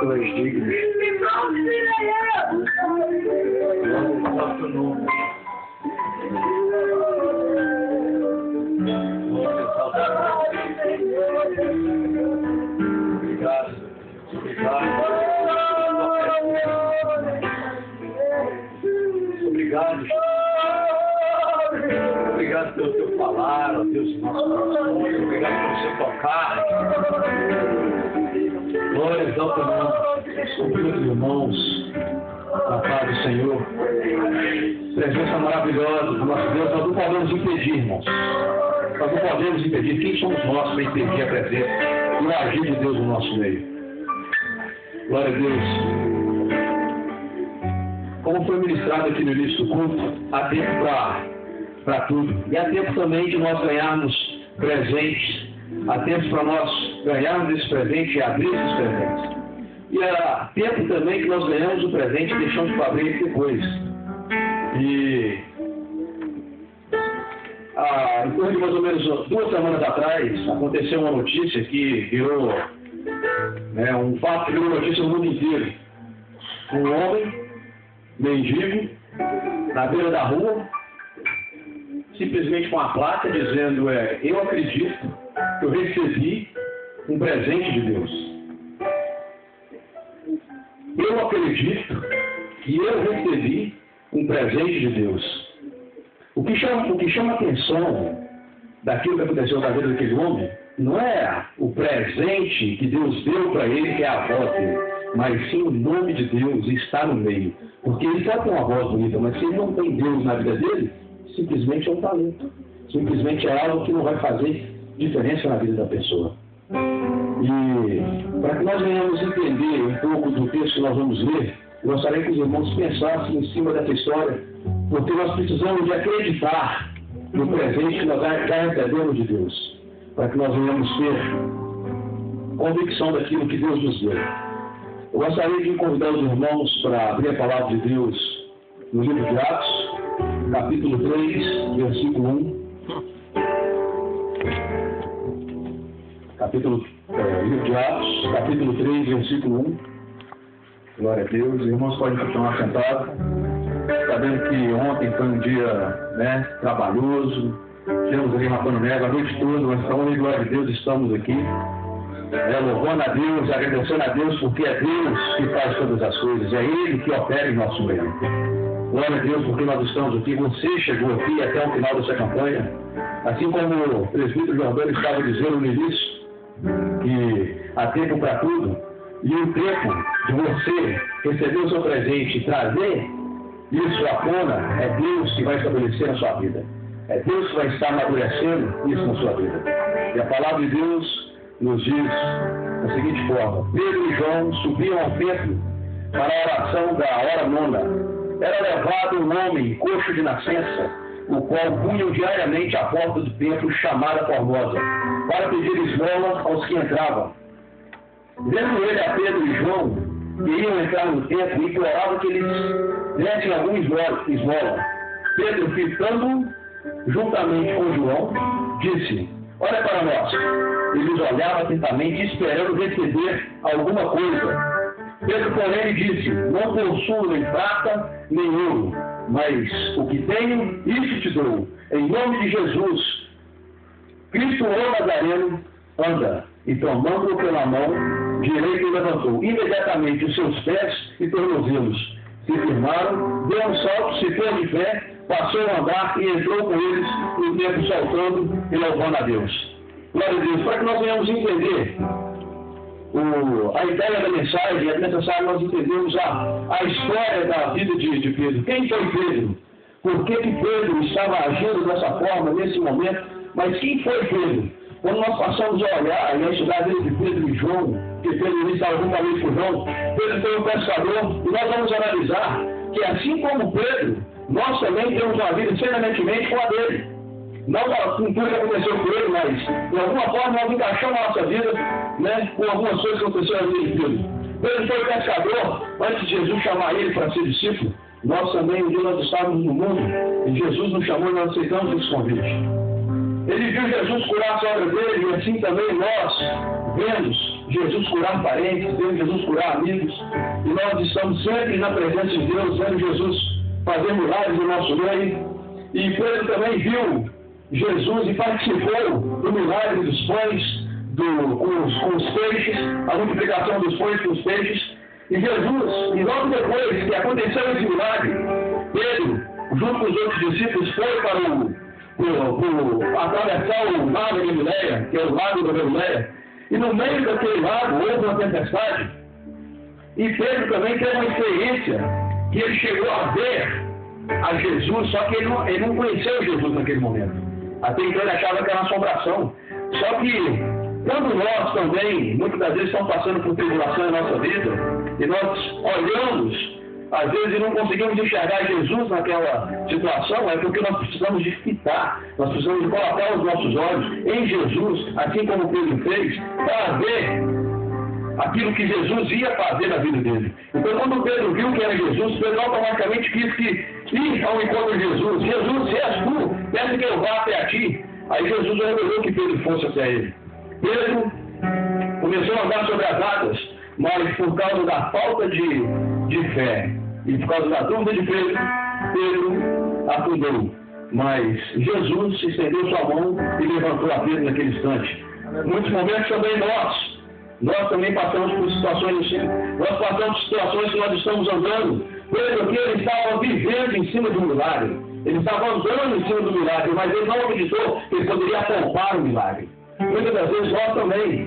Tu és digno. Glória ao teu nome. Obrigado. Obrigado. Obrigado pelo teu falar, ó Deus, nosso coração. Obrigado pelo seu tocar. Glórias ao teu nome. Meus irmãos, na paz do Senhor. Presença maravilhosa do nosso Deus. Nós não podemos impedir, irmãos. Nós não podemos impedir. Quem somos nós para impedir a presença e o agir de Deus no nosso meio? Glória a Deus. Como foi ministrado aqui no início do culto, há tempo para tudo. E há tempo também de nós ganharmos presentes. Há tempo para nós ganharmos esse presente e abrir esses presentes. E há tempo também que nós ganhamos o presente e deixamos para abrir depois. E em torno de mais ou menos 2 semanas atrás, aconteceu uma notícia que virou, um fato que virou notícia no mundo inteiro. Um homem, mendigo, na beira da rua, simplesmente com a placa dizendo, eu acredito que eu recebi um presente de Deus. Eu acredito que eu recebi um presente de Deus. O que chama a atenção daquilo que aconteceu na vida daquele homem não é o presente que Deus deu para ele, que é a voz dele, mas sim o nome de Deus está no meio. Porque ele pode ter uma voz bonita, mas se ele não tem Deus na vida dele, simplesmente é um talento. Simplesmente é algo que não vai fazer diferença na vida da pessoa. E para que nós venhamos entender um pouco do texto que nós vamos ler, eu gostaria que os irmãos pensassem em cima dessa história, porque nós precisamos de acreditar no presente que nós já recebemos de Deus, para que nós venhamos ter convicção daquilo que Deus nos deu. Eu gostaria de convidar os irmãos para abrir a palavra de Deus no livro de Atos, capítulo 3, versículo 1. Livro de Atos, capítulo 3, versículo 1. Glória a Deus. Os irmãos podem continuar sentados. Sabendo que ontem foi um dia trabalhoso. Tivemos ali matando neve a noite toda, mas estamos, glória a Deus, estamos aqui. Louvando a Deus, agradecendo a Deus, porque é Deus que faz todas as coisas. É Ele que opera em nosso meio. Glória a Deus, porque nós estamos aqui. Você chegou aqui até o final dessa campanha. Assim como o presbítero Jordano estava dizendo no início, que há tempo para tudo, e o tempo de você receber o seu presente e trazer isso à tona, é Deus que vai estabelecer na sua vida. É Deus que vai estar amadurecendo isso na sua vida. E a palavra de Deus nos diz da seguinte forma: Pedro e João subiam ao templo para a oração da hora nona. Era levado um homem coxo de nascença, o qual punham diariamente à porta do templo chamada Formosa, para pedir esmola aos que entravam. Vendo ele a Pedro e João, que iam entrar no templo, implorava que eles dessem alguma esmola. Pedro, fitando juntamente com João, disse: olha para nós. Eles olhavam atentamente, esperando receber alguma coisa. Pedro, porém, lhe disse: não possuo nem prata, nem ouro, mas o que tenho, isso te dou. Em nome de Jesus, Cristo o Nazareno, anda. E tomando-o pela mão direita, o levantou. Imediatamente os seus pés e tornozelos se firmaram, deu um salto, se pôs de pé, passou a andar e entrou com eles no templo saltando e louvando a Deus. Glória a Deus. Para que nós venhamos entender a ideia da mensagem, é necessário nós entendermos a história da vida de Pedro. Quem foi Pedro? Por que Pedro estava agindo dessa forma nesse momento? Mas quem foi Pedro? Quando nós passamos a olhar e a estudar a vida de Pedro e João, que Pedro estava juntamente com João, Pedro foi um pescador, e nós vamos analisar que assim como Pedro, nós também temos uma vida semelhantemente com a dele. Não com tudo que aconteceu com ele, mas de alguma forma nós encaixamos a nossa vida com algumas coisas que aconteceram na vida de Pedro. Pedro foi pescador antes de Jesus chamar ele para ser discípulo. Nós também, um dia nós estávamos no mundo e Jesus nos chamou e nós aceitamos esse convite. Ele viu Jesus curar a sogra dele e assim também nós vemos Jesus curar parentes, vemos Jesus curar amigos, e nós estamos sempre na presença de Deus, vendo Jesus fazer milagres no nosso meio. E Pedro também viu Jesus e participou do milagre dos pães, com os peixes, a multiplicação dos pães com os peixes. E Jesus, e logo depois que aconteceu esse milagre, Pedro, junto com os outros discípulos, foi para atravessar o mar da Galileia, que é o lago da Galileia, e no meio daquele lago houve uma tempestade. E Pedro também teve uma experiência que ele chegou a ver a Jesus, só que ele não conheceu Jesus naquele momento. Até então ele achava que era uma assombração. Só que quando nós também, muitas das vezes, estamos passando por tribulação em nossa vida, e nós olhamos, às vezes, e não conseguimos enxergar Jesus naquela situação, é porque nós precisamos de fitar, nós precisamos de colocar os nossos olhos em Jesus, assim como Pedro fez, para ver aquilo que Jesus ia fazer na vida dele. Então, quando Pedro viu que era Jesus, Pedro automaticamente quis ir ao encontro de Jesus. Jesus, se és tu, peço que eu vá até a ti. Aí Jesus revelou que Pedro fosse até ele. Pedro começou a andar sobre as águas, mas por causa da falta de fé e por causa da dúvida de Pedro, Pedro afundou. Mas Jesus estendeu sua mão e levantou a Pedro naquele instante. Em muitos momentos também nós também passamos por situações assim. Nós passamos por situações que nós estamos andando. Pedro aqui, ele estava vivendo em cima do milagre. Ele estava andando em cima do milagre, mas ele não acreditou que ele poderia poupar o milagre. Muitas das vezes nós também,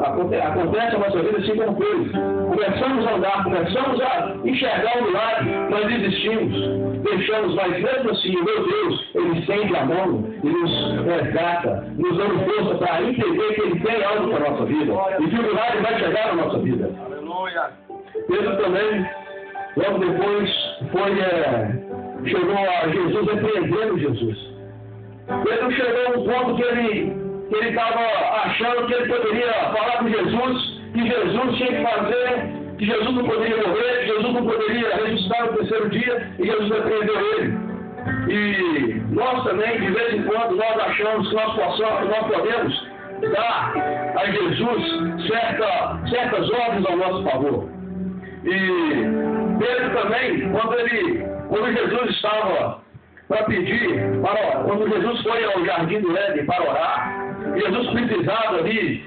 acontece a nossa vida assim como Pedro. Começamos a andar, começamos a enxergar o milagre, nós desistimos, deixamos, mas mesmo assim, meu Deus, Ele estende a mão e nos resgata, nos dando força para entender que Ele tem algo para a nossa vida e que o milagre vai chegar na nossa vida. Aleluia. Pedro também, logo depois, chegou a Jesus repreendendo Jesus. Pedro chegou a um ponto que ele estava achando que ele poderia falar com Jesus, que Jesus tinha que fazer, que Jesus não poderia morrer, que Jesus não poderia ressuscitar no terceiro dia, e Jesus repreendeu ele. E nós também, de vez em quando, nós achamos que nós podemos dar a Jesus certas ordens ao nosso favor. E Pedro também, quando Jesus estava para pedir, quando Jesus foi ao jardim do Éden para orar, Jesus precisava ali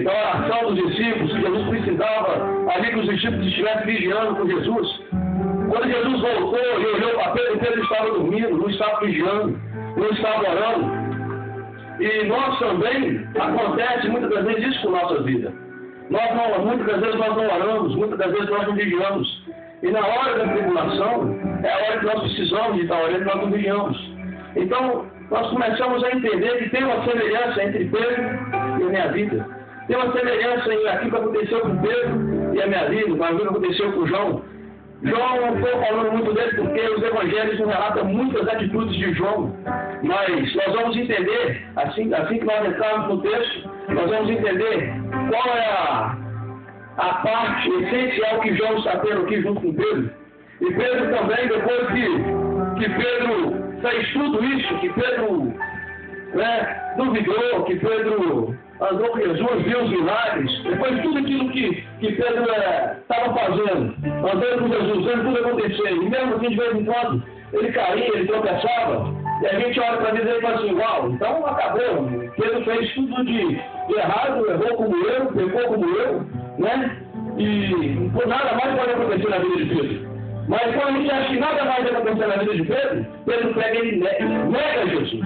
da oração dos discípulos, Jesus precisava ali que os discípulos estivessem vigiando com Jesus. Quando Jesus voltou e olhou para Pedro, Pedro estava dormindo, não estava vigiando, não estava orando. E nós também, acontece muitas das vezes isso com nossa vida. Muitas das vezes nós não oramos, muitas das vezes nós não vigiamos. E na hora da tribulação, é a hora que nós precisamos de estar orando e nós não vigiamos. Então, nós começamos a entender que tem uma semelhança entre Pedro e a minha vida. Tem uma semelhança em aquilo que aconteceu com Pedro e a minha vida, com aquilo que aconteceu com João. João não estou falando muito dele porque os evangelhos não relatam muitas atitudes de João. Mas nós vamos entender, assim que nós entrarmos no texto, nós vamos entender qual é a parte essencial que João está tendo aqui junto com Pedro. E Pedro também, depois que Pedro fez tudo isso, que Pedro duvidou, que Pedro andou com Jesus, viu os milagres, depois de tudo aquilo que Pedro estava fazendo, andando com Jesus, vendo tudo acontecer, e mesmo assim de vez em quando ele caía, ele tropeçava, e a gente olha para ele e fala assim, uau, então acabou, Pedro fez tudo de errado, errou como eu, pecou como eu, né? E por nada mais pode acontecer na vida de Pedro. Mas quando a gente acha que nada mais vai acontecer na vida de Pedro, Pedro pega e ele nega Jesus.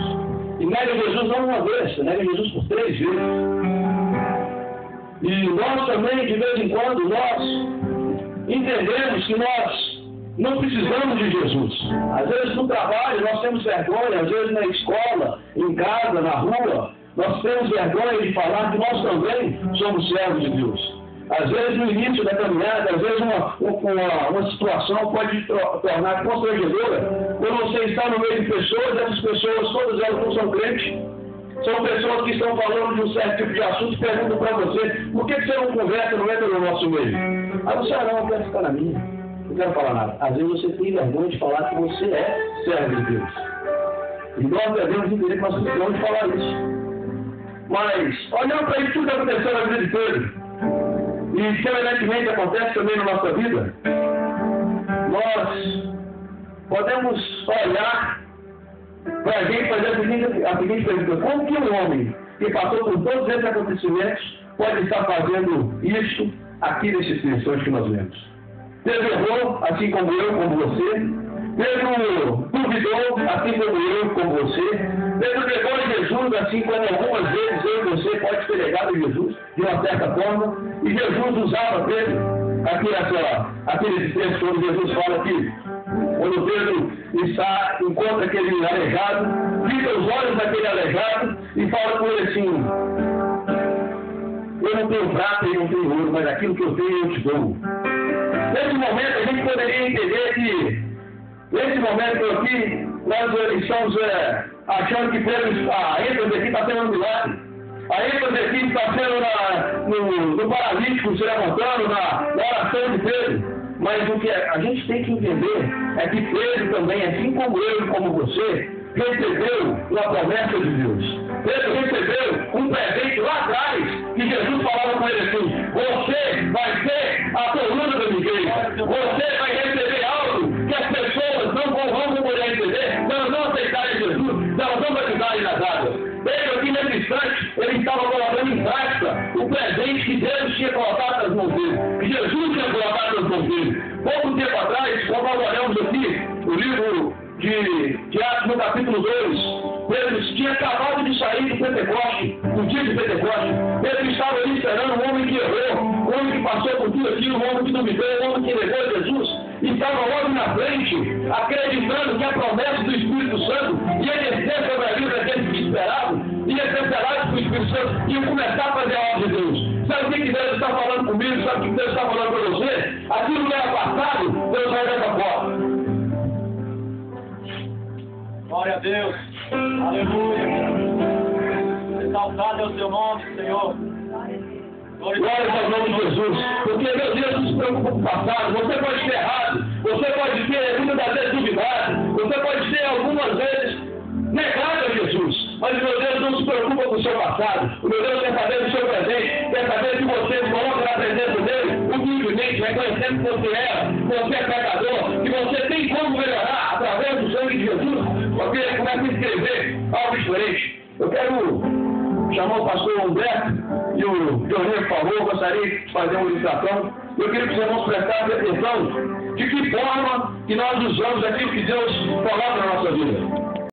E nega Jesus não uma vez, nega Jesus por 3 vezes. E nós também, de vez em quando, nós entendemos que nós não precisamos de Jesus. Às vezes no trabalho nós temos vergonha, às vezes na escola, em casa, na rua, nós temos vergonha de falar que nós também somos servos de Deus. Às vezes no início da caminhada, às vezes uma situação pode tornar constrangedora quando você está no meio de pessoas, essas pessoas, todas elas não são crentes, são pessoas que estão falando de um certo tipo de assunto e perguntam para você, por que você não conversa, não entra no nosso meio? Aí você, não, eu quero ficar na minha, não quero falar nada. Às vezes você tem vergonha de falar que você é servo de Deus. E nós devemos entender que nós precisamos falar isso. Mas, olhando para isso tudo que aconteceu na vida de Pedro, E semelhantemente acontece também na nossa vida. Nós podemos olhar para a gente fazer a seguinte pergunta: como que um homem que passou por todos esses acontecimentos pode estar fazendo isso aqui nesse texto que nós lemos? Pedro errou, assim como eu, como você. Pedro duvidou, assim como eu, como você. Pedro negou em Jesus, assim como algumas vezes eu e você pode ter negado em Jesus, de uma certa forma. E Jesus usava Pedro. Aquele texto quando Jesus fala que quando Pedro encontra aquele aleijado, fica os olhos daquele aleijado e fala com ele assim: eu não tenho prata e não tenho ouro, mas aquilo que eu tenho eu te dou. Nesse momento a gente poderia entender que, nesse momento aqui, nós estamos achando que Pedro, a ênfase aqui está sendo um milagre. A ênfase aqui está sendo no paralítico se levantando, na oração de Pedro. Mas o que a gente tem que entender é que Pedro também, assim como eu e como você, recebeu uma promessa de Deus. Pedro recebeu um presente lá atrás, que Jesus falava com ele assim: você vai ser a coluna da minha igreja. Você vai receber algo que as pessoas não vão poder receber, se elas não aceitarem Jesus, se elas não batizarem nas águas. Pedro aqui nesse instante, ele estava colocando em prática o presente que Deus tinha colocado nas mãos dele, que Jesus tinha colocado nas mãos dele. Pouco tempo atrás, quando nós olhamos aqui o livro de Atos no capítulo 2, Pedro tinha acabado de sair do Pentecoste, do dia de Pentecoste. Pedro estava ali esperando um homem que errou, um homem que passou por tudo aquilo, um homem que duvidou, um homem que negou Jesus, e estava logo na frente, acreditando que a promessa do Espírito Santo ia descer sobre a vida daqueles que esperavam, ia ser selado com o Espírito Santo e ia começar a fazer a obra de Deus. Sabe o que Deus está falando comigo? Sabe o que Deus está falando para você? Aquilo que era passado, Deus vai dessa porta. Glória a Deus. Aleluia. Exaltado é o seu nome, Senhor. Glória ao nome de Jesus. Porque, meu Deus, não se preocupa com o passado. Você pode ter errado. Você pode ter, muitas das vezes, duvidado. Você pode ter, algumas vezes, negado a Jesus. Mas, meu Deus, não se preocupa com o seu passado. O meu Deus quer saber do seu presente. Quer saber que você coloca na presença dele, humildemente, reconhecendo que você é pecador, que você tem como melhorar através do sangue de Jesus. Porque ele começa a escrever algo diferente. Eu quero chamar o pastor Humberto e o Dionísio, por favor. Eu gostaria de fazer uma ilustração. Eu queria que os irmãos prestassem atenção de que forma que nós usamos aquilo que Deus coloca na nossa vida.